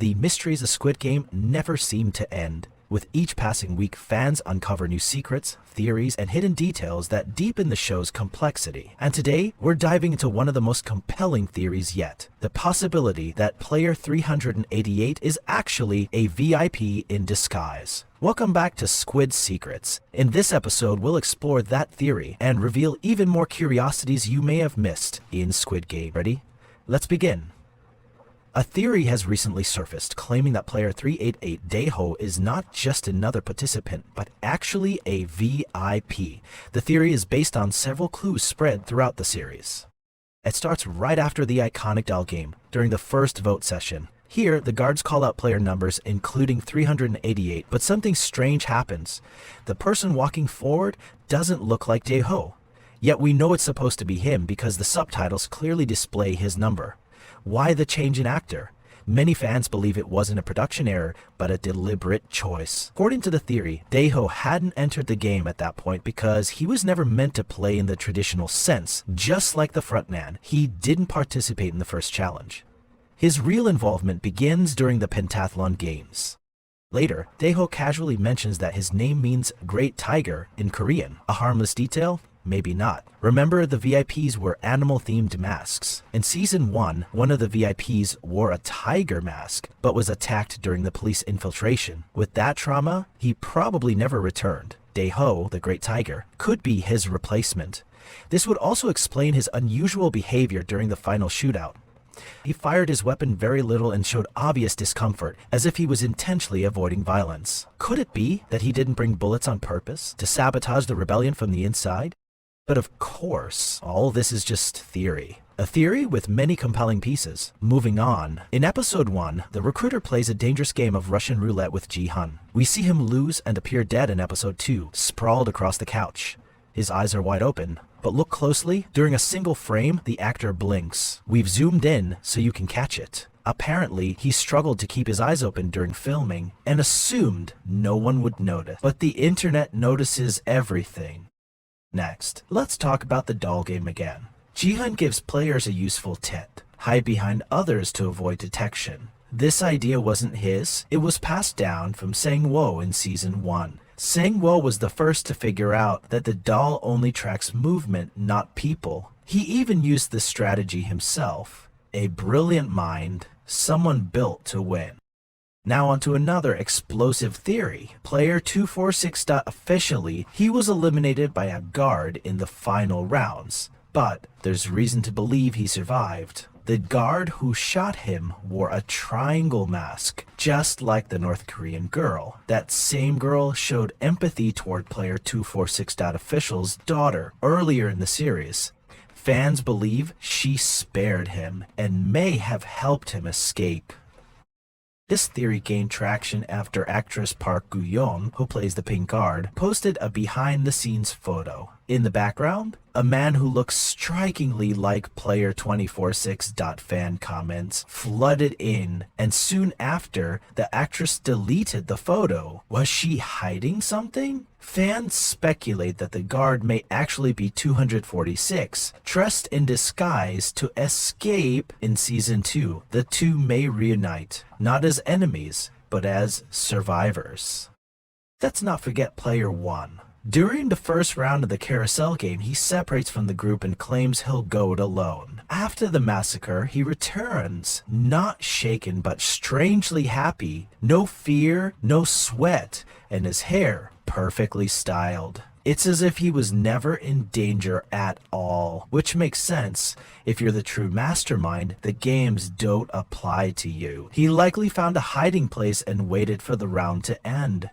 The mysteries of Squid Game never seem to end. With each passing week, fans uncover new secrets, theories, and hidden details that deepen the show's complexity. And today, we're diving into one of the most compelling theories yet: the possibility that player 388 is actually a VIP in disguise. Welcome back to Squid Secrets. In this episode, we'll explore that theory and reveal even more curiosities you may have missed in Squid Game. Ready? Let's begin. A theory has recently surfaced claiming that player 388 Gi-hun is not just another participant, but actually a VIP. The theory is based on several clues spread throughout the series. It starts right after the iconic doll game, during the first vote session. Here, the guards call out player numbers, including 388, but something strange happens. The person walking forward doesn't look like Gi-hun, yet we know it's supposed to be him because the subtitles clearly display his number. Why the change in actor? Many fans believe it wasn't a production error, but a deliberate choice. According to the theory, Gi-hun hadn't entered the game at that point because he was never meant to play in the traditional sense. Just like the front man, he didn't participate in the first challenge. His real involvement begins during the pentathlon games. Later, Gi-hun casually mentions that his name means Great Tiger in Korean. A harmless detail? Maybe not. Remember, the VIPs were animal-themed masks. In Season 1, one of the VIPs wore a tiger mask, but was attacked during the police infiltration. With that trauma, he probably never returned. Gi-hun, the Great Tiger, could be his replacement. This would also explain his unusual behavior during the final shootout. He fired his weapon very little and showed obvious discomfort, as if he was intentionally avoiding violence. Could it be that he didn't bring bullets on purpose, to sabotage the rebellion from the inside? But of course, all this is just theory. A theory with many compelling pieces. Moving on. In episode 1, the recruiter plays a dangerous game of Russian roulette with Gi-hun. We see him lose and appear dead in episode 2, sprawled across the couch. His eyes are wide open, but look closely. During a single frame, the actor blinks. We've zoomed in so you can catch it. Apparently, he struggled to keep his eyes open during filming and assumed no one would notice. But the internet notices everything. Next, let's talk about the doll game again. Gi-hun gives players a useful tip: hide behind others to avoid detection. This idea wasn't his, it was passed down from Sang-woo in Season 1. Sang-woo was the first to figure out that the doll only tracks movement, not people. He even used this strategy himself. A brilliant mind, someone built to win. Now onto another explosive theory. Player 246. Officially, he was eliminated by a guard in the final rounds, but there's reason to believe he survived. The guard who shot him wore a triangle mask, just like the North Korean girl. That same girl showed empathy toward player 246. Official's daughter earlier in the series. Fans believe she spared him and may have helped him escape. This theory gained traction after actress Park Goo-young, who plays the pink guard, posted a behind-the-scenes photo. In the background, a man who looks strikingly like player 246. Fan comments flooded in, and soon after, the actress deleted the photo. Was she hiding something? Fans speculate that the guard may actually be 246, dressed in disguise to escape in Season 2. The two may reunite, not as enemies, but as survivors. Let's not forget player 1. During the first round of the carousel game, he separates from the group and claims he'll go it alone. After the massacre, he returns, not shaken but strangely happy. No fear, no sweat, and his hair perfectly styled. It's as if he was never in danger at all, which makes sense. If you're the true mastermind, the games don't apply to you. He likely found a hiding place and waited for the round to end.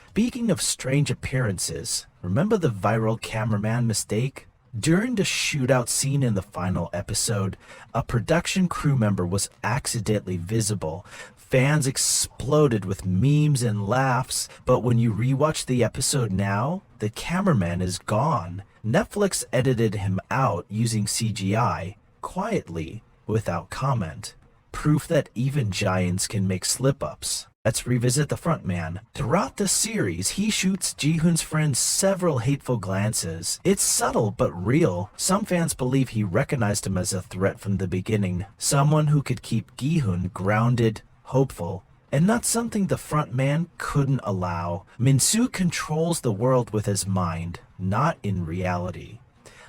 Speaking of strange appearances, remember the viral cameraman mistake? During the shootout scene in the final episode, a production crew member was accidentally visible. Fans exploded with memes and laughs, but when you rewatch the episode now, the cameraman is gone. Netflix edited him out using CGI, quietly, without comment. Proof that even giants can make slip-ups. Let's revisit the front man. Throughout the series, he shoots Gi-hun's friends several hateful glances. It's subtle but real. Some fans believe he recognized him as a threat from the beginning, someone who could keep Gi-hun grounded, hopeful, and not something the front man couldn't allow. Min-soo controls the world with his mind, not in reality.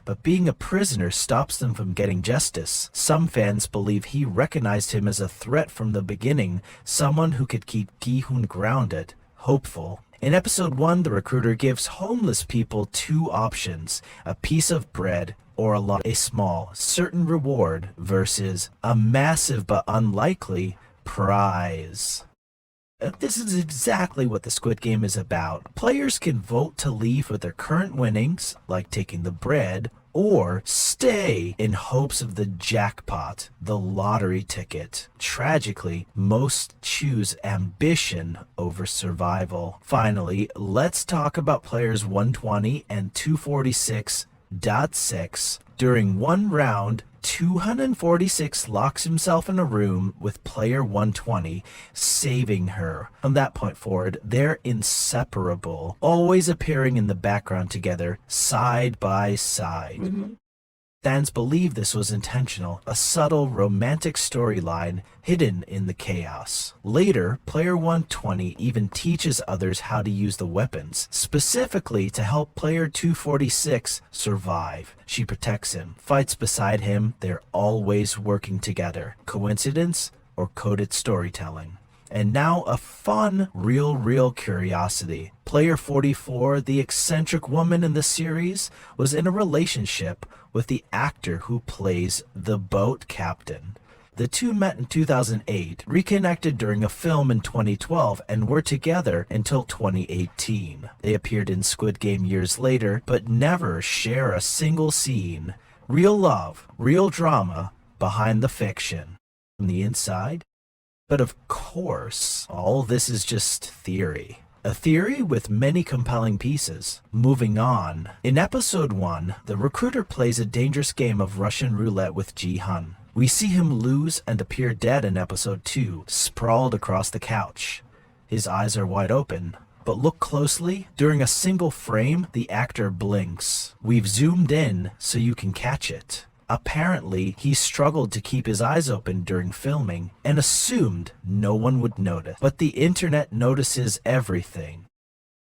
But being a prisoner stops them from getting justice. Some fans believe he recognized him as a threat from the beginning, someone who could keep Gi-hun grounded, hopeful. In episode 1, the recruiter gives homeless people two options: a piece of bread or a small, certain reward versus a massive but unlikely prize. This is exactly what the Squid Game is about. Players can vote to leave with their current winnings, like taking the bread, or stay in hopes of the jackpot, the lottery ticket. Tragically, most choose ambition over survival. Finally, let's talk about players 120 and 246.6. During one round, 246 locks himself in a room with player 120, saving her. From that point forward, they're inseparable, always appearing in the background together, side by side. Fans believe this was intentional, a subtle romantic storyline hidden in the chaos. Later, player 120 even teaches others how to use the weapons, specifically to help player 246 survive. She protects him, fights beside him, they're always working together. Coincidence or coded storytelling? And now a fun, real curiosity. Player 44, the eccentric woman in the series, was in a relationship with the actor who plays the boat captain. The two met in 2008, reconnected during a film in 2012, and were together until 2018. They appeared in Squid Game years later, but never share a single scene. Real love, real drama behind the fiction. From the inside? But of course, all this is just theory. A theory with many compelling pieces. Moving on. In episode 1, the recruiter plays a dangerous game of Russian roulette with Gi-hun. We see him lose and appear dead in episode 2, sprawled across the couch. His eyes are wide open. But look closely. During a single frame, the actor blinks. We've zoomed in so you can catch it. Apparently, he struggled to keep his eyes open during filming and assumed no one would notice. But the internet notices everything.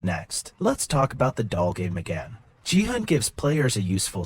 Next, let's talk about the doll game again. Gi-hun gives players a useful